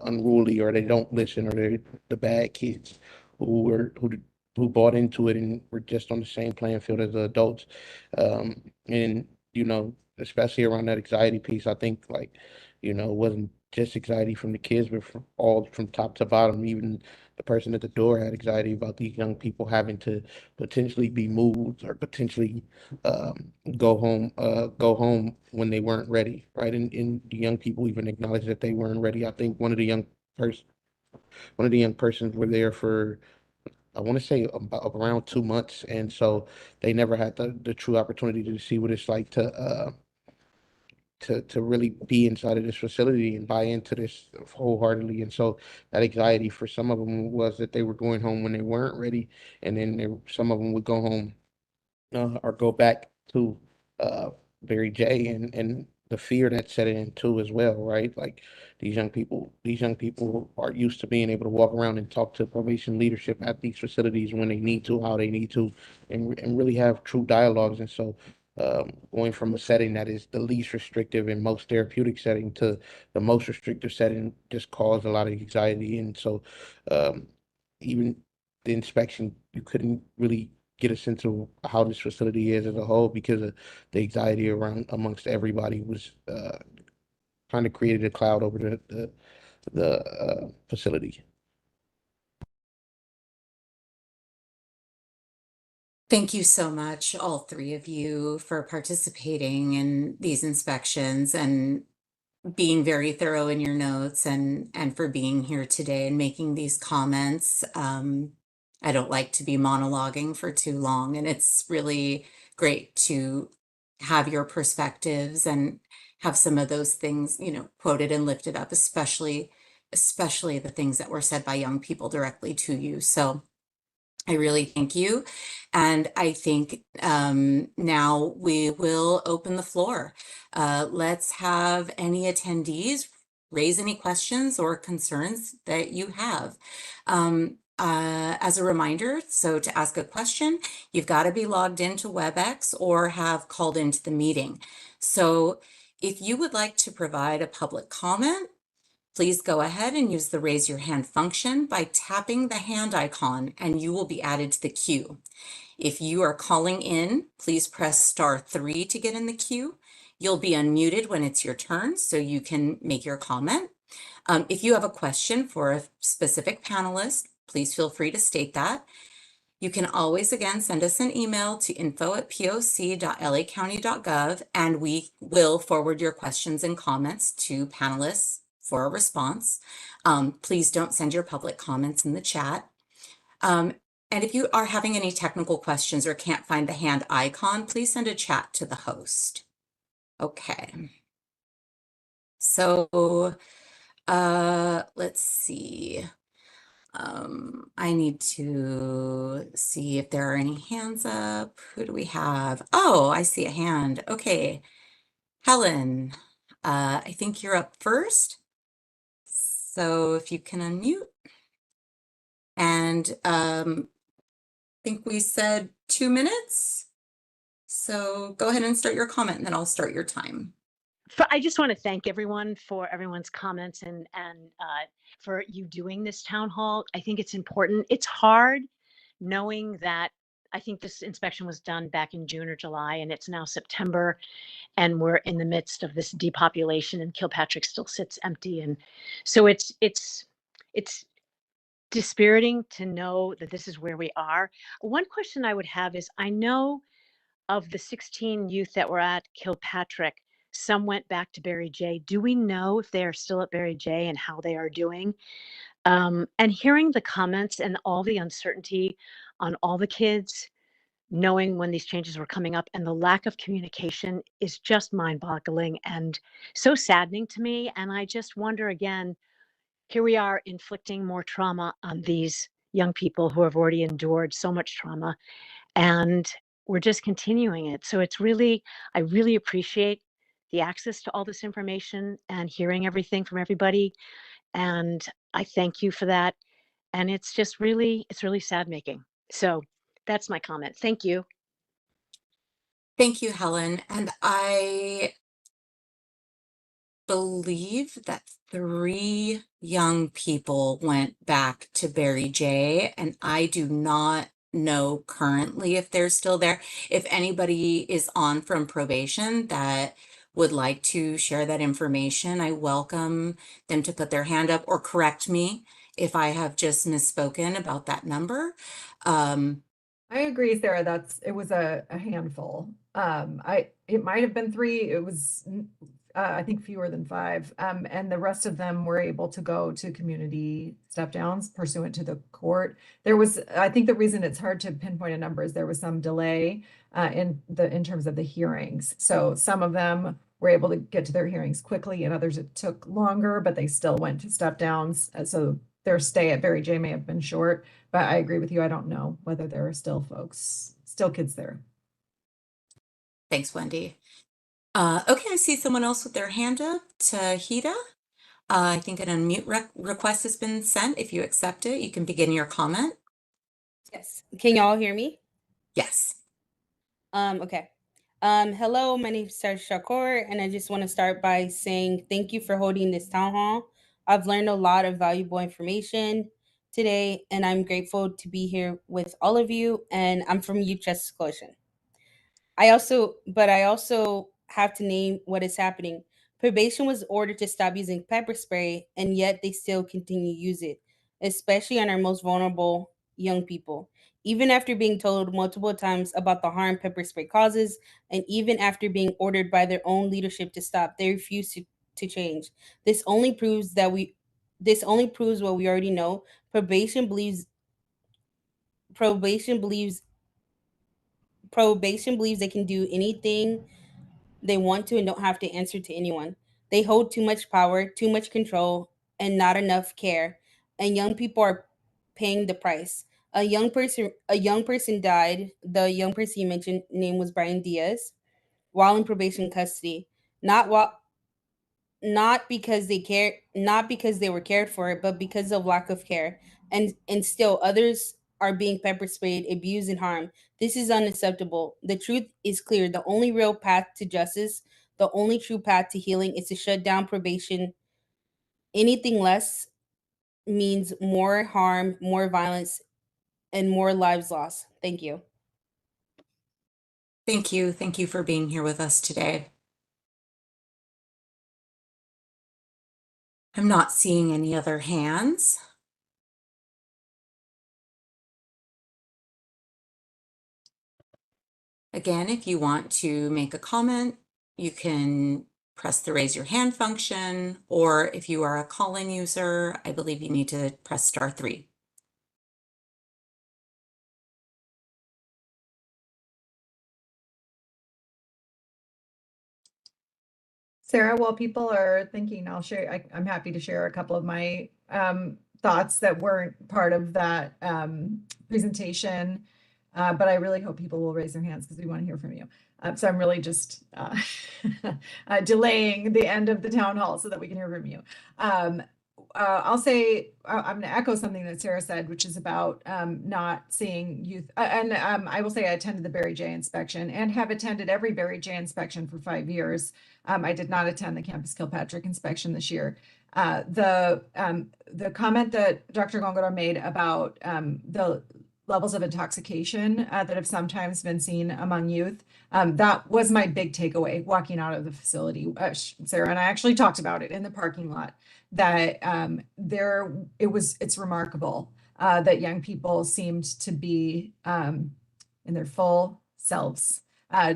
unruly or they don't listen or they're the bad kids who bought into it and were just on the same playing field as the adults. And especially around that anxiety piece, I think like, it wasn't just anxiety from the kids, but from top to bottom. Even the person at the door had anxiety about these young people having to potentially be moved or potentially go home when they weren't ready, right? And the young people even acknowledged that they weren't ready. I think person one of the young persons were there for, I want to say, about around 2 months, and so they never had the true opportunity to see what it's like to really be inside of this facility and buy into this wholeheartedly. And so that anxiety for some of them was that they were going home when they weren't ready, and then some of them would go home or go back to uh Barry J, and the fear that set in too as well, right? Like these young people are used to being able to walk around and talk to probation leadership at these facilities when they need to, how they need to, and really have true dialogues. And so going from a setting that is the least restrictive and most therapeutic setting to the most restrictive setting just caused a lot of anxiety. And so um even the inspection, you couldn't really get a sense of how this facility is as a whole because of the anxiety around amongst everybody was kind of created a cloud over the facility. Thank you so much, all three of you, for participating in these inspections and being very thorough in your notes and for being here today and making these comments. I don't like to be monologuing for too long, and it's really great to have your perspectives and have some of those things, quoted and lifted up, especially the things that were said by young people directly to you. So I really thank you. And I think now we will open the floor. Let's have any attendees raise any questions or concerns that you have. As a reminder, so to ask a question, you've got to be logged into WebEx or have called into the meeting. So if you would like to provide a public comment, please go ahead and use the raise your hand function by tapping the hand icon and you will be added to the queue. If you are calling in, please press *3 to get in the queue. You'll be unmuted when it's your turn so you can make your comment. If you have a question for a specific panelist, please feel free to state that. You can always, again, send us an email to info@poc.lacounty.gov, and we will forward your questions and comments to panelists for a response. Please don't send your public comments in the chat. And if you are having any technical questions or can't find the hand icon, please send a chat to the host. Okay. So let's see. I need to see if there are any hands up. Who do we have? Oh, I see a hand. Okay. Helen, I think you're up first. So if you can unmute. And I think we said 2 minutes. So go ahead and start your comment and then I'll start your time. I just want to thank everyone for everyone's comments and for you doing this town hall. I think it's important. It's hard knowing that I think this inspection was done back in June or July and it's now September and we're in the midst of this depopulation and Kilpatrick still sits empty. And so it's dispiriting to know that this is where we are. One question I would have is, I know of the 16 youth that were at Kilpatrick, some went back to Barry J. Do we know if they are still at Barry J and how they are doing? And hearing the comments and all the uncertainty on all the kids, knowing when these changes were coming up and the lack of communication is just mind-boggling and so saddening to me. And I just wonder again, here we are inflicting more trauma on these young people who have already endured so much trauma, and we're just continuing it. So it's really, I really appreciate the access to all this information and hearing everything from everybody. And I thank you for that. And it's just really, it's really sad making. So that's my comment. Thank you. Thank you, Helen. And I believe that 3 young people went back to Barry J, and I do not know currently if they're still there. If anybody is on from probation that would like to share that information, I welcome them to put their hand up or correct me if I have just misspoken about that number. I agree, Sarah. It was a handful. It might have been 3. It was I think fewer than 5. And the rest of them were able to go to community step downs pursuant to the court. I think the reason it's hard to pinpoint a number is there was some delay in terms of the hearings. So some of them were able to get to their hearings quickly, and others it took longer, but they still went to step downs. So their stay at Barry J may have been short, but I agree with you. I don't know whether there are still kids there. Thanks, Wendy. Okay, I see someone else with their hand up. Tahita, I think an unmute request has been sent. If you accept it, you can begin your comment. Yes. Can y'all hear me? Yes. Okay. Hello, my name is Sarah Shakur, and I just want to start by saying thank you for holding this town hall. I've learned a lot of valuable information today, and I'm grateful to be here with all of you, and I'm from Youth Justice Coalition. I also have to name what is happening. Probation was ordered to stop using pepper spray, and yet they still continue to use it, especially on our most vulnerable young people. Even after being told multiple times about the harm pepper spray causes, and even after being ordered by their own leadership to stop, they refuse to change. This only proves what we already know. Probation believes they can do anything they want to and don't have to answer to anyone. They hold too much power, too much control, and not enough care. And young people are paying the price. A young person died. The young person you mentioned name was Brian Diaz, while in probation custody. Not while not because they were cared for, but because of lack of care. And still others are being pepper sprayed, abused, and harmed. This is unacceptable. The truth is clear. The only real path to justice, the only true path to healing, is to shut down probation. Anything less means more harm, more violence, and more lives lost. Thank you. Thank you. Thank you for being here with us today. I'm not seeing any other hands. Again, if you want to make a comment, you can press the raise your hand function, or if you are a call-in user, I believe you need to press *3. Sarah, while people are thinking, I'm happy to share a couple of my thoughts that weren't part of that presentation, but I really hope people will raise their hands because we want to hear from you. So I'm really just delaying the end of the town hall so that we can hear from you. I'll say, I'm going to echo something that Sarah said, which is about not seeing youth. I will say I attended the Barry J inspection and have attended every Barry J inspection for 5 years. I did not attend the Campus Kilpatrick inspection this year. The comment that Dr. Gongora made about the levels of intoxication that have sometimes been seen among youth, that was my big takeaway walking out of the facility. Sarah and I actually talked about it in the parking lot, that it's remarkable that young people seemed to be in their full selves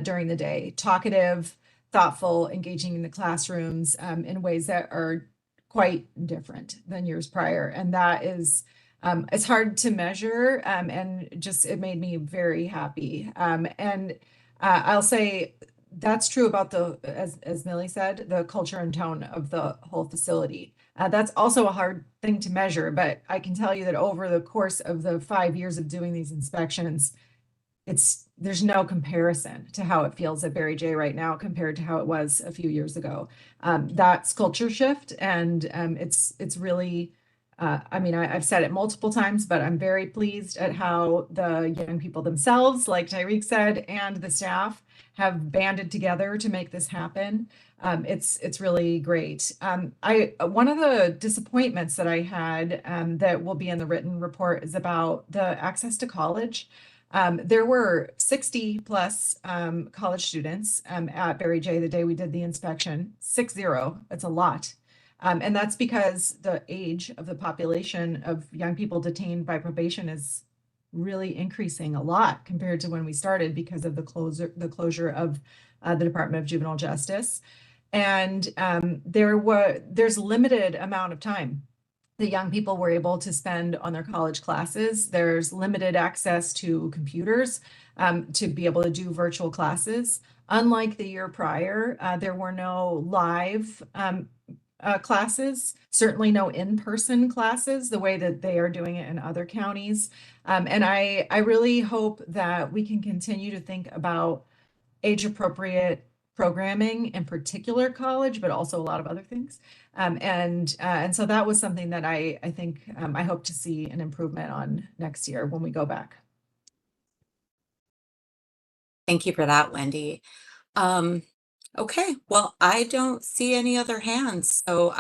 during the day, talkative, thoughtful, engaging in the classrooms in ways that are quite different than years prior. And that is, it's hard to measure, and just, it made me very happy. I'll say that's true about as Millie said, the culture and tone of the whole facility. That's also a hard thing to measure, but I can tell you that over the course of the 5 years of doing these inspections, there's no comparison to how it feels at Barry J right now compared to how it was a few years ago. That's culture shift, and it's really, I mean, I've said it multiple times, but I'm very pleased at how the young people themselves, like Tyreek said, and the staff have banded together to make this happen. It's really great. One of the disappointments that I had that will be in the written report is about the access to college. There were 60 plus college students at Barry J the day we did the inspection. 60, it's a lot. And that's because the age of the population of young people detained by probation is really increasing a lot compared to when we started because of the closure of the Department of Juvenile Justice. And there's limited amount of time that young people were able to spend on their college classes. There's limited access to computers to be able to do virtual classes. Unlike the year prior, there were no live classes, certainly no in-person classes, the way that they are doing it in other counties. And I really hope that we can continue to think about age-appropriate programming, in particular college, but also a lot of other things. And so that was something that I think I hope to see an improvement on next year when we go back. Thank you for that, Wendy. Okay, well, I don't see any other hands, so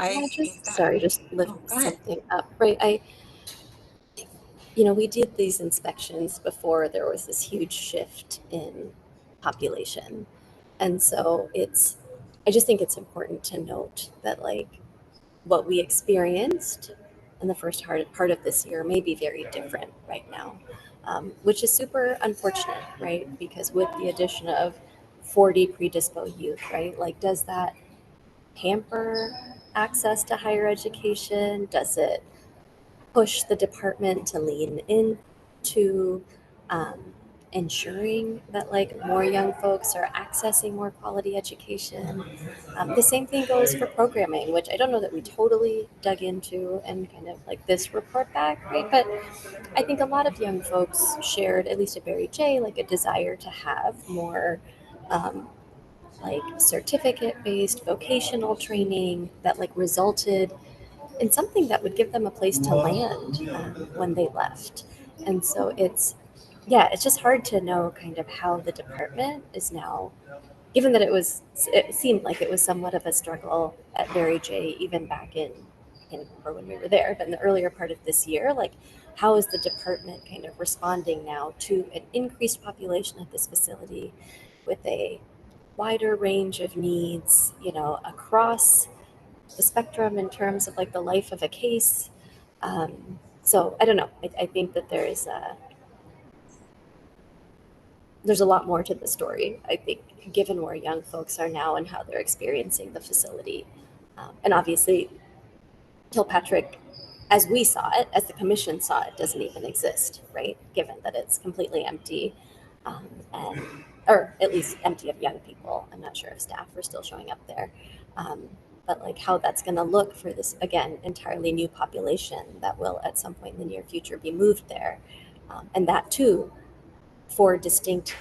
just lift go ahead. something up. Right, we did these inspections before there was this huge shift in population. And so I just think it's important to note that like what we experienced in the first part of this year may be very different right now, which is super unfortunate, right? Because with the addition of 40 predisposed youth, right? Like, does that hamper access to higher education? Does it push the department to lean into ensuring that like more young folks are accessing more quality education? The same thing goes for programming, which I don't know that we totally dug into and kind of like this report back, right? But I think a lot of young folks shared, at least at Barry J, like a desire to have more like certificate-based vocational training that like resulted in something that would give them a place to land when they left. And so it's just hard to know kind of how the department is now, given that it seemed like it was somewhat of a struggle at Barry J even back in or when we were there, but in the earlier part of this year, like how is the department kind of responding now to an increased population at this facility with a wider range of needs, across the spectrum in terms of like the life of a case. So I don't know. I think that there's a lot more to the story, I think, given where young folks are now and how they're experiencing the facility. And obviously, Kilpatrick, as we saw it, as the commission saw it, doesn't even exist, right? Given that it's completely empty, or at least empty of young people. I'm not sure if staff are still showing up there. But like how that's going to look for this, again, entirely new population that will at some point in the near future be moved there. And that too, for distinct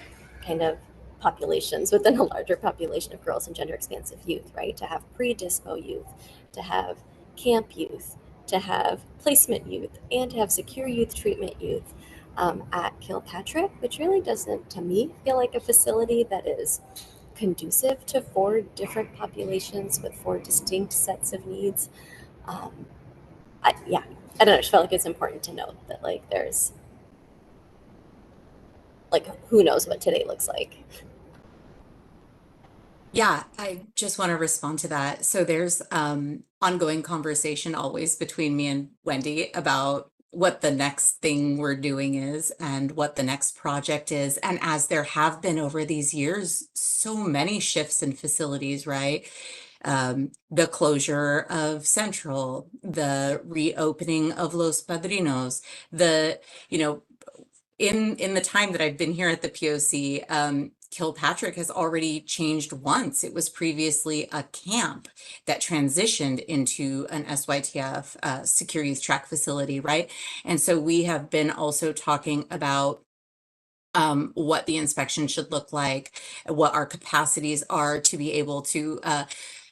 kind of populations within a larger population of girls and gender expansive youth, right? To have pre-dispo youth, to have camp youth, to have placement youth, and to have secure youth treatment youth at Kilpatrick, which really doesn't, to me, feel like a facility that is conducive to 4 different populations with 4 distinct sets of needs. I don't know, I just felt like it's important to note that like there's like who knows what today looks like. Yeah, I just want to respond to that. So there's ongoing conversation always between me and Wendy about what the next thing we're doing is and what the next project is. And as there have been over these years, so many shifts in facilities, right? The closure of Central, the reopening of Los Padrinos, in the time that I've been here at the POC, Kilpatrick has already changed once. It was previously a camp that transitioned into an SYTF secure youth track facility, right? And so we have been also talking about what the inspection should look like, what our capacities are to be able to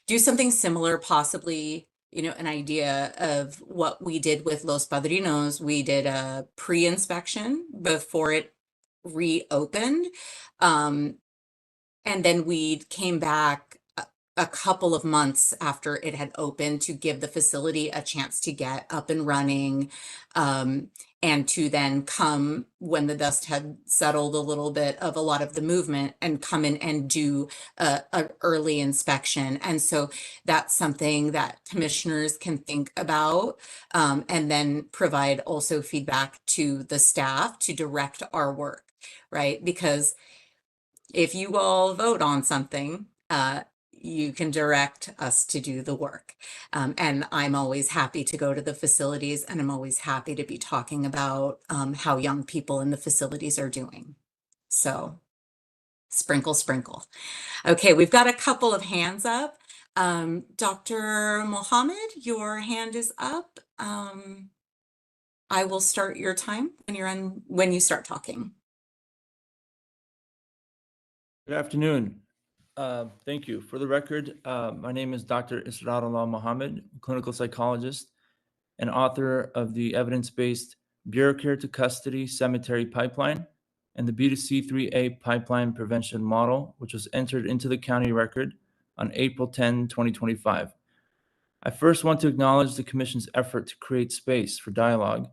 do something similar, possibly, an idea of what we did with Los Padrinos. We did a pre-inspection before it reopened. And then we came back a couple of months after it had opened to give the facility a chance to get up and running, and to then come when the dust had settled a little bit of a lot of the movement and come in and do an early inspection. And so that's something that commissioners can think about, and then provide also feedback to the staff to direct our work, right? Because if you all vote on something, you can direct us to do the work. And I'm always happy to go to the facilities, and I'm always happy to be talking about how young people in the facilities are doing. So sprinkle, sprinkle. Okay, we've got a couple of hands up. Dr. Mohammed, your hand is up. I will start your time when you start talking. Good afternoon. Thank you. For the record, my name is Dr. Isradullah Mohammed, clinical psychologist and author of the evidence-based Bureau Care to Custody Cemetery Pipeline and the B2C3A Pipeline Prevention Model, which was entered into the county record on April 10, 2025. I first want to acknowledge the Commission's effort to create space for dialogue,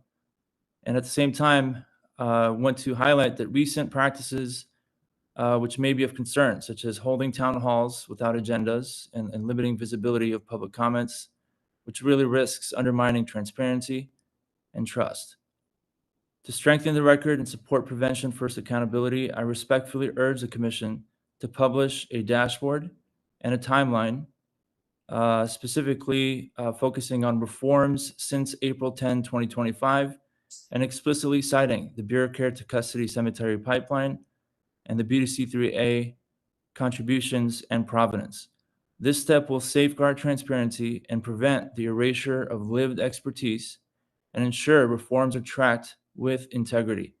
and at the same time, want to highlight that recent practices which may be of concern, such as holding town halls without agendas and limiting visibility of public comments, which really risks undermining transparency and trust. To strengthen the record and support prevention first accountability, I respectfully urge the Commission to publish a dashboard and a timeline, specifically focusing on reforms since April 10, 2025, and explicitly citing the Bureau Care to Custody Cemetery Pipeline and the B2C3A contributions and provenance. This step will safeguard transparency and prevent the erasure of lived expertise and ensure reforms are tracked with integrity.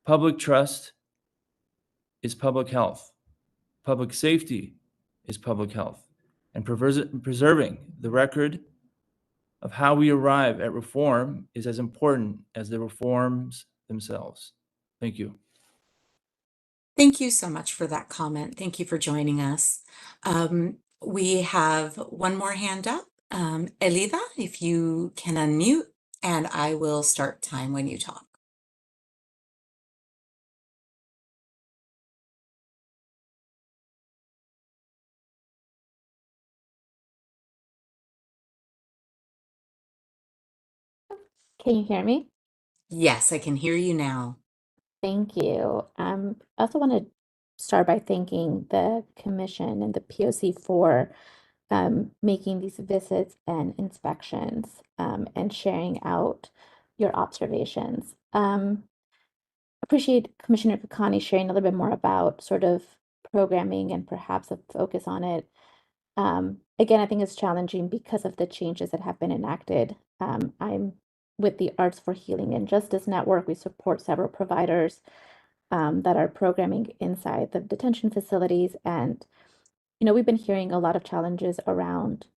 Public trust is public health. Public safety is public health. And preserving the record of how we arrive at reform is as important as the reforms themselves. Thank you. Thank you so much for that comment. Thank you for joining us. We have one more hand up. Elida, if you can unmute, and I will start time when you talk. Can you hear me? Yes, I can hear you now. Thank you. I also want to start by thanking the commission and the POC for making these visits and inspections and sharing out your observations. Appreciate Commissioner Kakani sharing a little bit more about sort of programming and perhaps a focus on it. Again, I think it's challenging because of the changes that have been enacted. I'm with the Arts for Healing and Justice Network. We support several providers that are programming inside the detention facilities. And, we've been hearing a lot of challenges around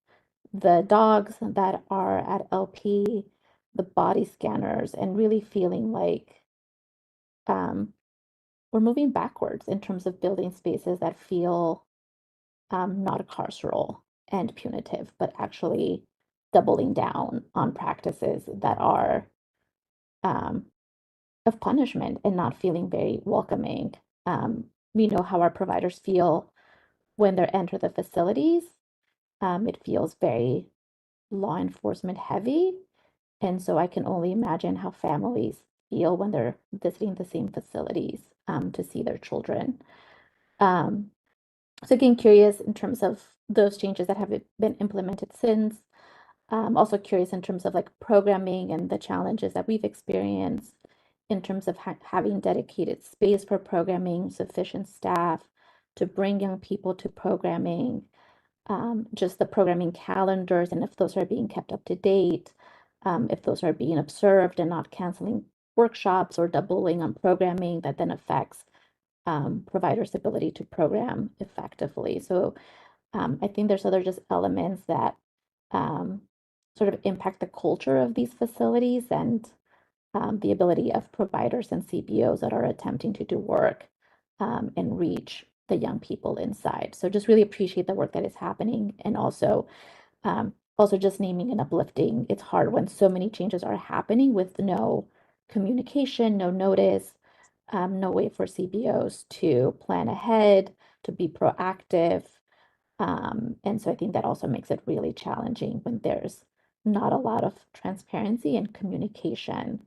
the dogs that are at LP, the body scanners, and really feeling like we're moving backwards in terms of building spaces that feel not carceral and punitive, but actually doubling down on practices that are of punishment and not feeling very welcoming. We know how our providers feel when they enter the facilities. It feels very law enforcement heavy. And so I can only imagine how families feel when they're visiting the same facilities to see their children. So again, curious in terms of those changes that have been implemented since. Also curious in terms of like programming and the challenges that we've experienced in terms of having dedicated space for programming, sufficient staff to bring young people to programming, just the programming calendars and if those are being kept up to date, if those are being observed and not canceling workshops or doubling on programming that then affects providers' ability to program effectively. So I think there's other just elements that sort of impact the culture of these facilities and the ability of providers and CPOs that are attempting to do work and reach the young people inside. So just really appreciate the work that is happening and also just naming and uplifting. It's hard when so many changes are happening with no communication, no notice, no way for CPOs to plan ahead, to be proactive. And so I think that also makes it really challenging when there's not a lot of transparency and communication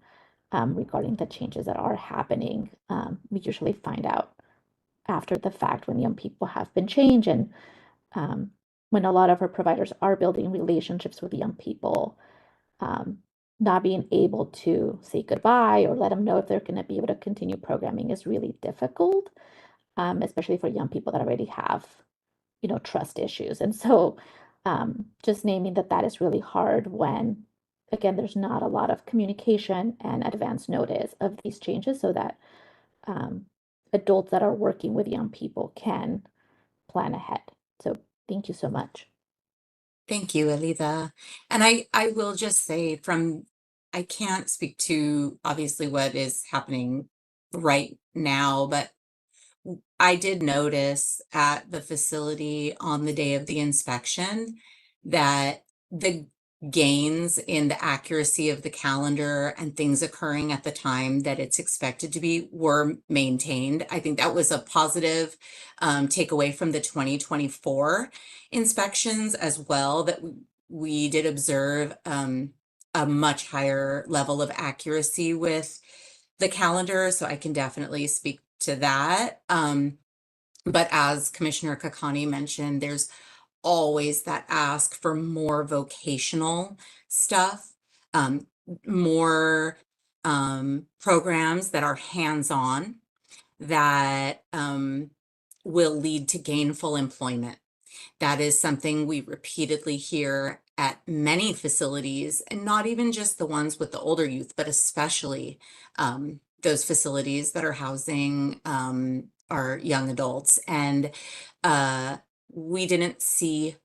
regarding the changes that are happening. We usually find out after the fact when young people have been changed and when a lot of our providers are building relationships with young people, not being able to say goodbye or let them know if they're going to be able to continue programming is really difficult, especially for young people that already have, trust issues. And so just naming that is really hard when, again, there's not a lot of communication and advance notice of these changes so that adults that are working with young people can plan ahead. So thank you so much. Thank you, Alida. And I will just say I can't speak to obviously what is happening right now, but I did notice at the facility on the day of the inspection that the gains in the accuracy of the calendar and things occurring at the time that it's expected to be were maintained. I think that was a positive takeaway from the 2024 inspections as well, that we did observe a much higher level of accuracy with the calendar. So I can definitely speak to that. But as Commissioner Kakani mentioned, there's always that ask for more vocational stuff, more programs that are hands-on that will lead to gainful employment. That is something we repeatedly hear at many facilities, and not even just the ones with the older youth, but especially those facilities that are housing our young adults. And we didn't see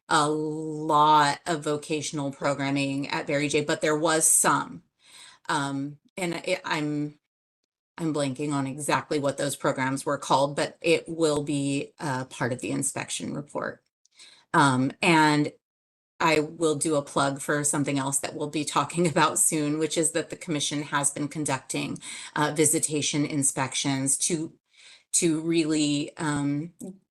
a lot of vocational programming at Barry J, but there was some. And I'm blanking on exactly what those programs were called, but it will be part of the inspection report. And I will do a plug for something else that we'll be talking about soon, which is that the commission has been conducting visitation inspections to really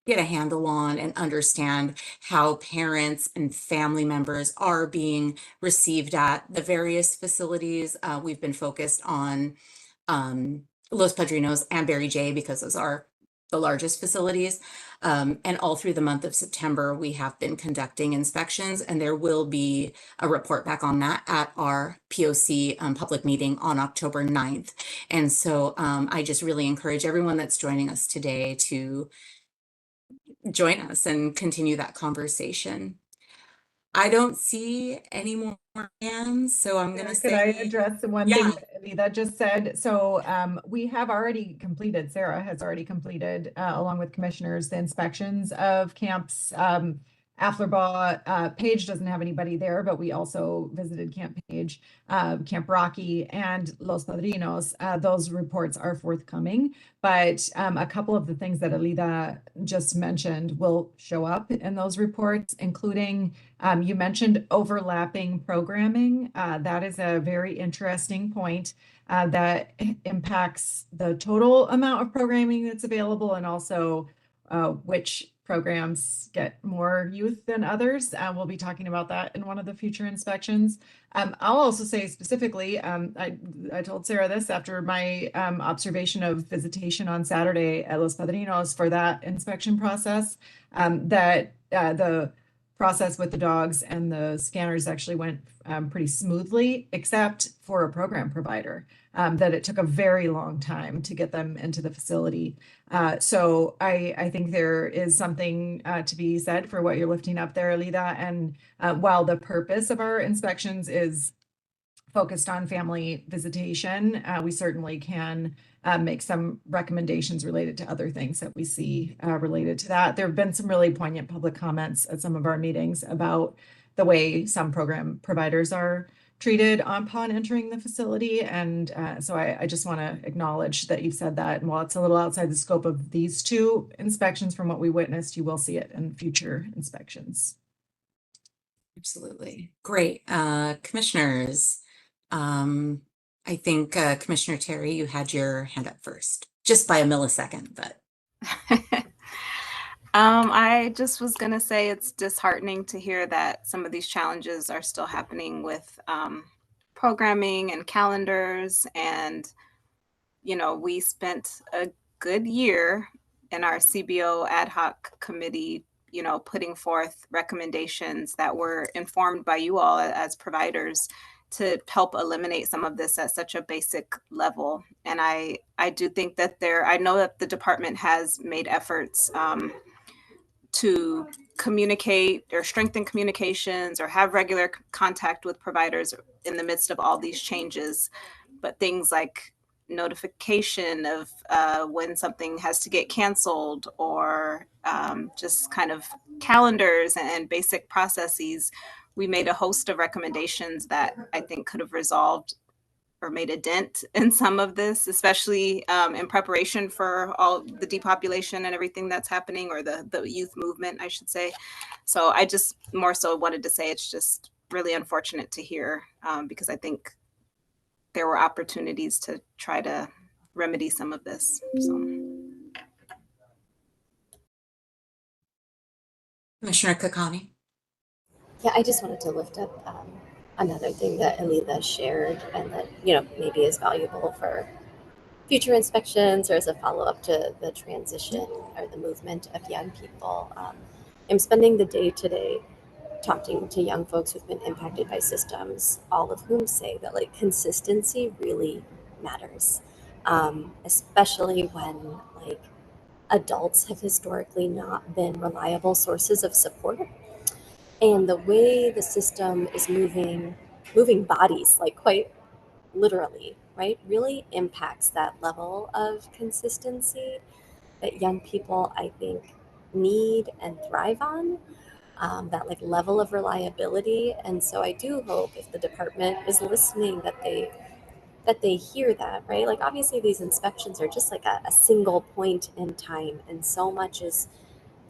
get a handle on and understand how parents and family members are being received at the various facilities. We've been focused on Los Padrinos and Barry J because those are the largest facilities. And all through the month of September, we have been conducting inspections, and there will be a report back on that at our POC public meeting on October 9th. And so I just really encourage everyone that's joining us today to join us and continue that conversation. I don't see any more hands, so I'm Yeah, gonna could I say, address the one yeah. thing that Alida just said? So we have already completed, Sarah has already completed, along with commissioners, the inspections of camps. Afflerbach, Page doesn't have anybody there, but we also visited Camp Page, Camp Rocky, and Los Padrinos. Those reports are forthcoming, but a couple of the things that Alida just mentioned will show up in those reports, including you mentioned overlapping programming. That is a very interesting point that impacts the total amount of programming that's available and also which programs get more youth than others. We'll be talking about that in one of the future inspections. I'll also say specifically, I told Sarah this after my observation of visitation on Saturday at Los Padrinos for that inspection process, that the process with the dogs and the scanners actually went pretty smoothly, except for a program provider, that it took a very long time to get them into the facility. So I think there is something to be said for what you're lifting up there, Alida. And while the purpose of our inspections is focused on family visitation, we certainly can make some recommendations related to other things that we see related to that. There have been some really poignant public comments at some of our meetings about the way some program providers are treated upon entering the facility. And so I just want to acknowledge that you've said that. And while it's a little outside the scope of these two inspections from what we witnessed, you will see it in future inspections. Absolutely. Great. Commissioners, I think Commissioner Terry, you had your hand up first, just by a millisecond, but. I just was going to say it's disheartening to hear that some of these challenges are still happening with programming and calendars. And, you know, we spent a good year in our CBO ad hoc committee, you know, putting forth recommendations that were informed by you all as providers to help eliminate some of this at such a basic level. And I do think that I know that the department has made efforts to communicate or strengthen communications or have regular contact with providers in the midst of all these changes. But things like notification of when something has to get canceled, or just kind of calendars and basic processes, we made a host of recommendations that I think could have resolved or made a dent in some of this, especially in preparation for all the depopulation and everything that's happening, or the youth movement, I should say. So I just more so wanted to say it's just really unfortunate to hear, because I think there were opportunities to try to remedy some of this. So. Commissioner Kakani. Yeah, I just wanted to lift up another thing that Alida shared and that, you know, maybe is valuable for future inspections or as a follow-up to the transition or the movement of young people. I'm spending the day today talking to young folks who've been impacted by systems, all of whom say that like consistency really matters, especially when like adults have historically not been reliable sources of support. And the way the system is moving bodies, like quite literally, right, really impacts that level of consistency that young people, I think, need and thrive on, that like level of reliability. And so I do hope if the department is listening that they hear that, right? Like obviously these inspections are just like a single point in time, and so much is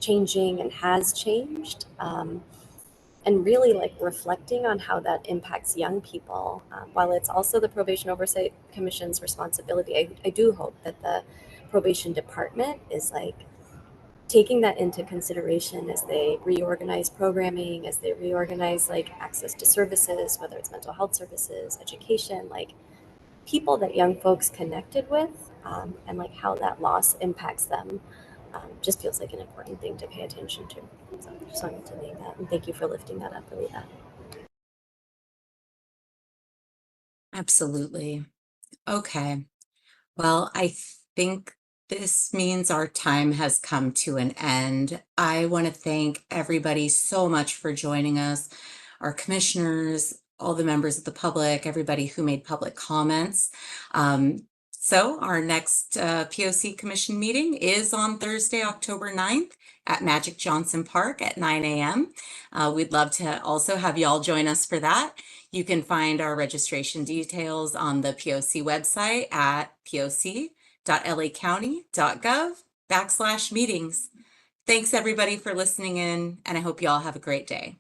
changing and has changed. And really like reflecting on how that impacts young people. While it's also the Probation Oversight Commission's responsibility, I do hope that the probation department is like taking that into consideration as they reorganize programming, as they reorganize like access to services, whether it's mental health services, education, like people that young folks connected with, and like how that loss impacts them. Just feels like an important thing to pay attention to. So I just wanted to name that, and thank you for lifting that up, Alida. Absolutely. Okay. Well, I think This means our time has come to an end. I want to thank everybody so much for joining us, our commissioners, all the members of the public, everybody who made public comments. So our next POC Commission meeting is on Thursday, October 9th at Magic Johnson Park at 9 a.m. We'd love to also have you all join us for that. You can find our registration details on the POC website at poc.lacounty.gov/meetings. Thanks everybody for listening in, and I hope you all have a great day.